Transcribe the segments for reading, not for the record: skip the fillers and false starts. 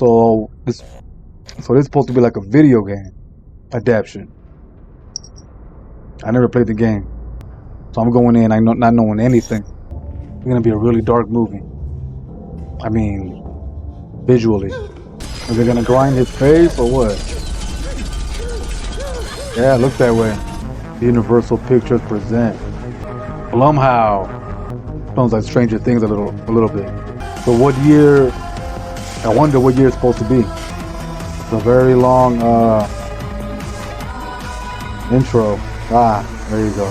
So this is supposed to be like a video game adaptation. I never played the game, so I'm going in not knowing anything. It's gonna be a really dark movie. I mean, visually. Are they gonna grind his face or what? Yeah, it looks that way. Universal Pictures present Blumhouse. Sounds like Stranger Things a little bit. So what year? I wonder what year it's supposed to be. It's a very long intro. Ah, there you go.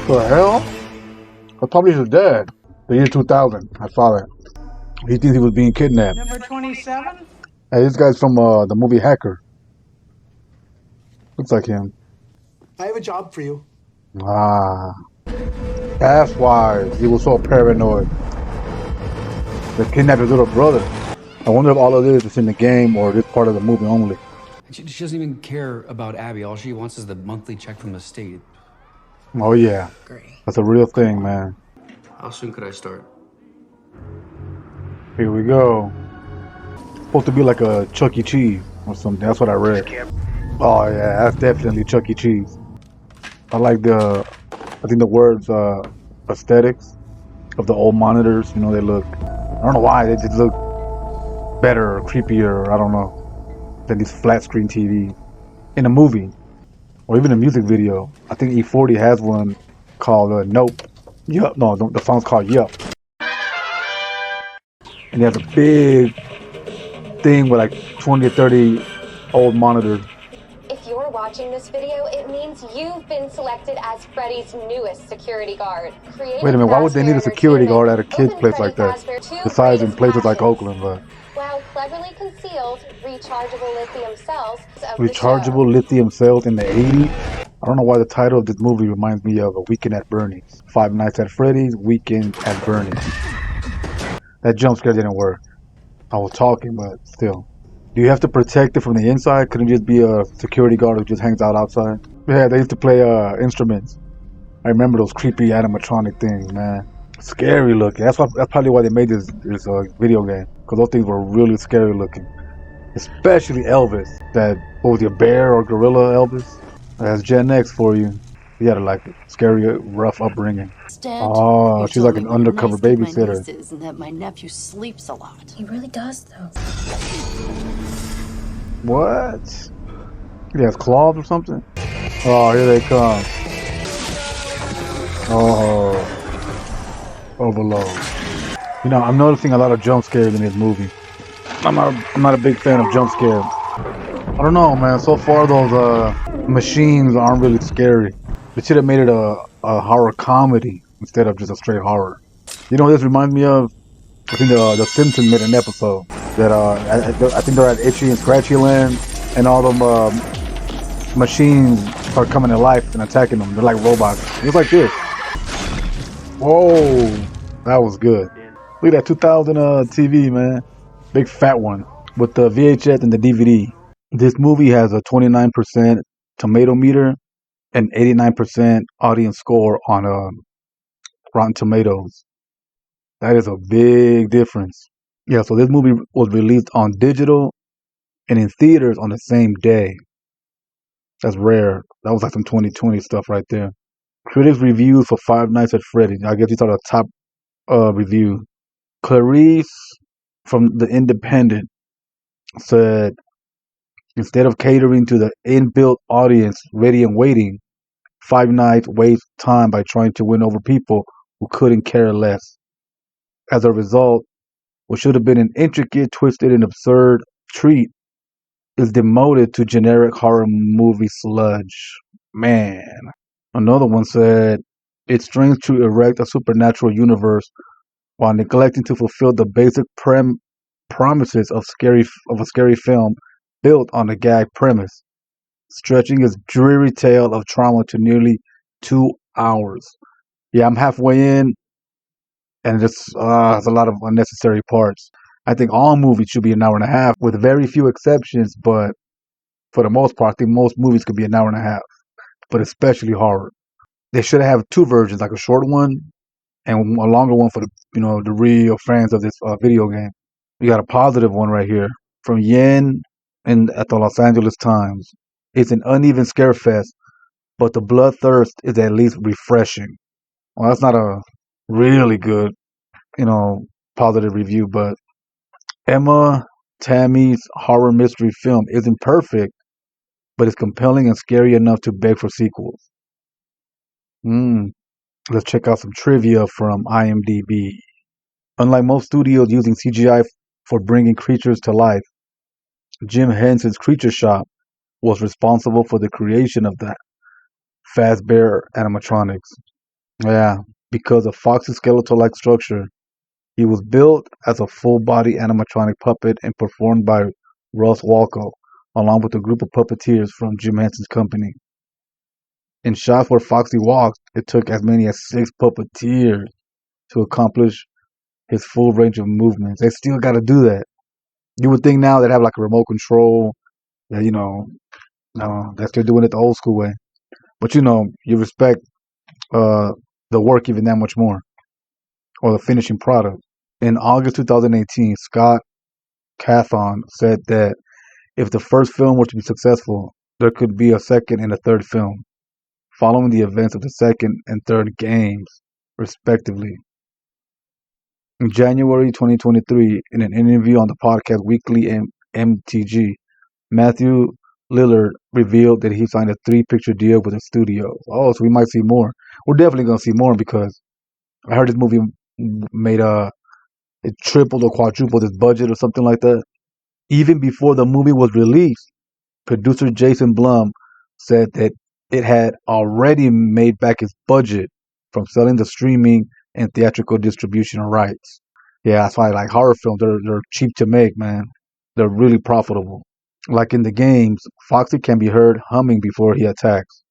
What the hell? I thought he was dead. The year 2000. I saw that. He thinks he was being kidnapped. Number 27? Hey, this guy's from the movie Hacker. Looks like him. I have a job for you. Ah. That's why he was so paranoid. They kidnapped his little brother. I wonder if all of this is in the game or this part of the movie only. She doesn't even care about Abby. All she wants is the monthly check from the state. Oh yeah. Great. That's a real thing, man. How soon could I start? Here we go. Supposed to be like a Chuck E. Cheese or something. That's what I read. Oh yeah, that's definitely Chuck E. Cheese. I like I think the words aesthetics of the old monitors. You know, they look, I don't know why, they just look better or creepier, I don't know, than these flat screen TV in a movie or even a music video. I think E40 has one called Nope. Yup. No, the song's called Yup. And he has a big thing with like 20 or 30 old monitors. If you're watching this video, it means you've been selected as Freddy's newest security guard. Wait a minute, why would they need a security guard at a kid's place like that? Besides in places like Oakland, but... While cleverly concealed, rechargeable lithium cells of Rechargeable lithium cells in the 80s? I don't know why the title of this movie reminds me of A Weekend at Bernie's. Five Nights at Freddy's, Weekend at Bernie's. That jump scare didn't work. I was talking, but still. Do you have to protect it from the inside? Couldn't it just be a security guard who just hangs out outside? Yeah, they used to play instruments. I remember those creepy animatronic things, man. Scary looking. That's probably why they made this video game. Because those things were really scary looking. Especially Elvis. That, what was it, bear or gorilla Elvis? That's Gen X for you. You had a like scary, rough upbringing. Oh, she's like an undercover babysitter. And that my nephew sleeps a lot. He really does, though. What? He has claws or something? Oh, here they come. Oh, overload. You know, I'm noticing a lot of jump scares in this movie. I'm not a big fan of jump scares. I don't know, man. So far, those machines aren't really scary. They should have made it a horror comedy instead of just a straight horror. You know what this reminds me of? I think the Simpsons made an episode that I think they're at Itchy and Scratchy Land, and all them machines start coming to life and attacking them. They're like robots. It was like this. Whoa, that was good. Look at that 2000 TV, man. Big fat one with the VHS and the DVD. This movie has a 29% tomato meter and 89% audience score on Rotten Tomatoes. That is a big difference. Yeah, so this movie was released on digital and in theaters on the same day. That's rare. That was like some 2020 stuff right there. Critics reviews for Five Nights at Freddy's. I guess these are the top review. Clarice from The Independent said, instead of catering to the inbuilt audience ready and waiting, Five Nights wastes time by trying to win over people who couldn't care less. As a result, what should have been an intricate, twisted, and absurd treat is demoted to generic horror movie sludge. Man. Another one said, it strains to erect a supernatural universe while neglecting to fulfill the basic promises of a scary film built on a gag premise, stretching its dreary tale of trauma to nearly 2 hours. Yeah, I'm halfway in, and there's a lot of unnecessary parts. I think all movies should be an hour and a half, with very few exceptions, but for the most part, I think most movies could be an hour and a half, but especially horror. They should have two versions, like a short one and a longer one for the real fans of this video game. We got a positive one right here from Yen at the Los Angeles Times. It's an uneven scare fest, but the bloodthirst is at least refreshing. Well, that's not a really good, positive review, but Emma Tammi's horror mystery film isn't perfect, but it's compelling and scary enough to beg for sequels. Let's check out some trivia from IMDb. Unlike most studios using CGI for bringing creatures to life, Jim Henson's Creature Shop was responsible for the creation of the Fazbear animatronics. Yeah, because of Fox's skeletal-like structure, he was built as a full-body animatronic puppet and performed by Russ Walco, along with a group of puppeteers from Jim Henson's company. In shots where Foxy walked, it took as many as 6 puppeteers to accomplish his full range of movements. They still got to do that. You would think now they'd have like a remote control, that they're still doing it the old school way. But you respect the work even that much more, or the finishing product. In August 2018, Scott Cawthon said that if the first film were to be successful, there could be a second and a third film, following the events of the second and third games, respectively. In January 2023, in an interview on the podcast Weekly MTG, Matthew Lillard revealed that he signed a 3-picture deal with a studio. Oh, so we might see more. We're definitely going to see more, because I heard this movie made it tripled or quadrupled its budget or something like that. Even before the movie was released, producer Jason Blum said that it had already made back its budget from selling the streaming and theatrical distribution rights. Yeah, that's why like horror films, they're cheap to make, man. They're really profitable. Like in the games, Foxy can be heard humming before he attacks.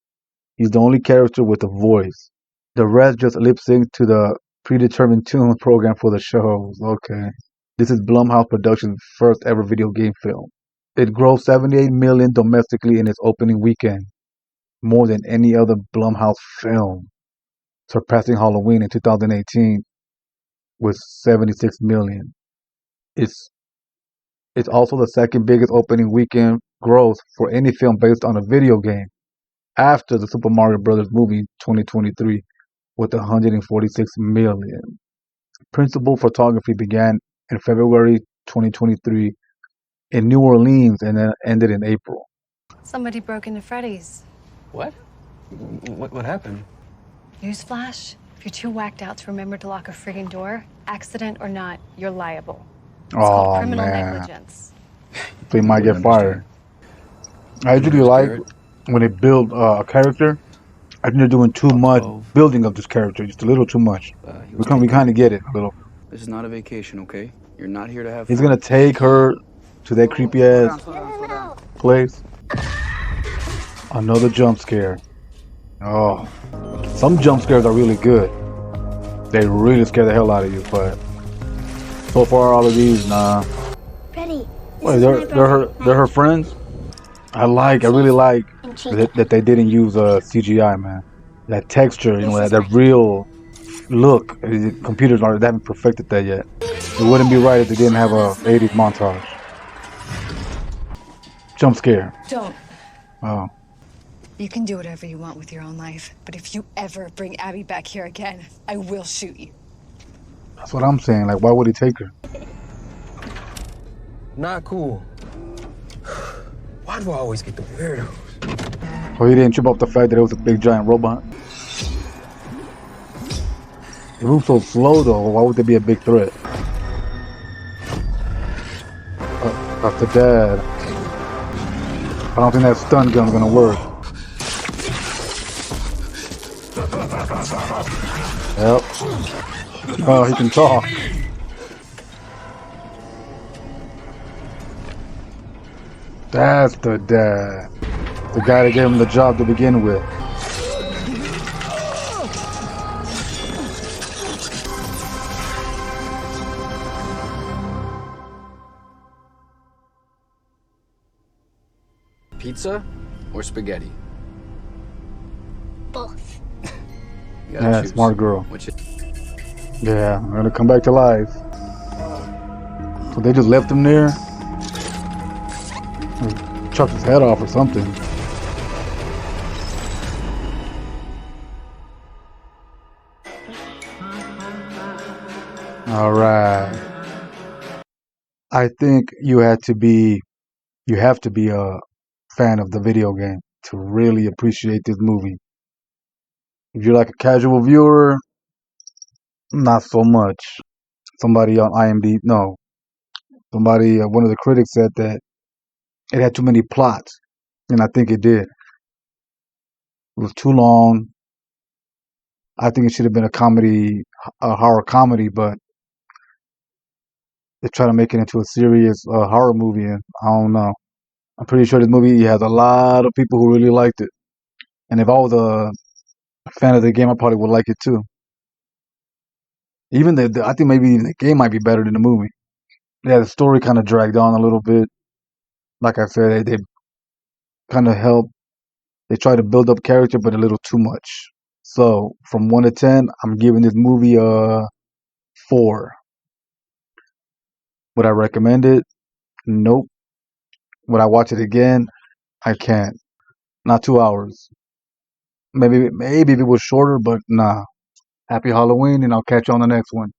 He's the only character with a voice. The rest just lip sync to the predetermined tune program for the shows. Okay. This is Blumhouse Productions' first ever video game film. It grossed $78 million domestically in its opening weekend, more than any other Blumhouse film, surpassing Halloween in 2018 with $76 million. It's also the second biggest opening weekend gross for any film based on a video game, after the Super Mario Bros. Movie 2023 with $146 million. Principal photography began in February 2023 in New Orleans and then ended in April. Somebody broke into Freddy's. What? What happened? Newsflash, if you're too whacked out to remember to lock a friggin' door, accident or not, you're liable. It's called criminal negligence. They might get fired. I usually like when they build a character. I think they're doing too much building of this character, just a little too much. We kind of get it a little. This is not a vacation, okay? You're not here to have He's fun. gonna take her to that creepy ass place. Another jump scare. Oh, some jump scares are really good. They really scare the hell out of you, but so far all of these, nah. Freddy. Wait, they're her friends. I really like that they didn't use CGI, man. That texture, that real look. The computers they haven't perfected that yet. It wouldn't be right if they didn't have a 80s montage. Jump scare. Don't. Oh. You can do whatever you want with your own life, but if you ever bring Abby back here again, I will shoot you. That's what I'm saying. Like, why would he take her? Not cool. Why do I always get the weirdos? Oh, he didn't trip up the fact that it was a big giant robot. It moves so slow though. Why would there be a big threat? That's the dad. I don't think that stun gun's gonna work. Yep. Oh, he can talk. That's the dad. The guy that gave him the job to begin with. Pizza or spaghetti? Both. You gotta Yeah, choose. smart girl. Which is Yeah, I'm gonna come back to life. So they just left him there? Or chopped his head off or something. Alright. I think you have to be a fan of the video game to really appreciate this movie. If you're like a casual viewer, not so much. Somebody on IMDb, no. Somebody, one of the critics said that it had too many plots, and I think it did. It was too long. I think it should have been a horror comedy, but they try to make it into a serious horror movie, and I don't know. I'm pretty sure this movie has a lot of people who really liked it. And if I was a fan of the game, I probably would like it too. Even I think maybe even the game might be better than the movie. Yeah, the story kind of dragged on a little bit. Like I said, they kind of help. They try to build up character, but a little too much. So from 1 to 10, I'm giving this movie a 4. Would I recommend it? Nope. Would I watch it again? I can't. Not 2 hours. Maybe if it was shorter, but nah. Happy Halloween, and I'll catch you on the next one.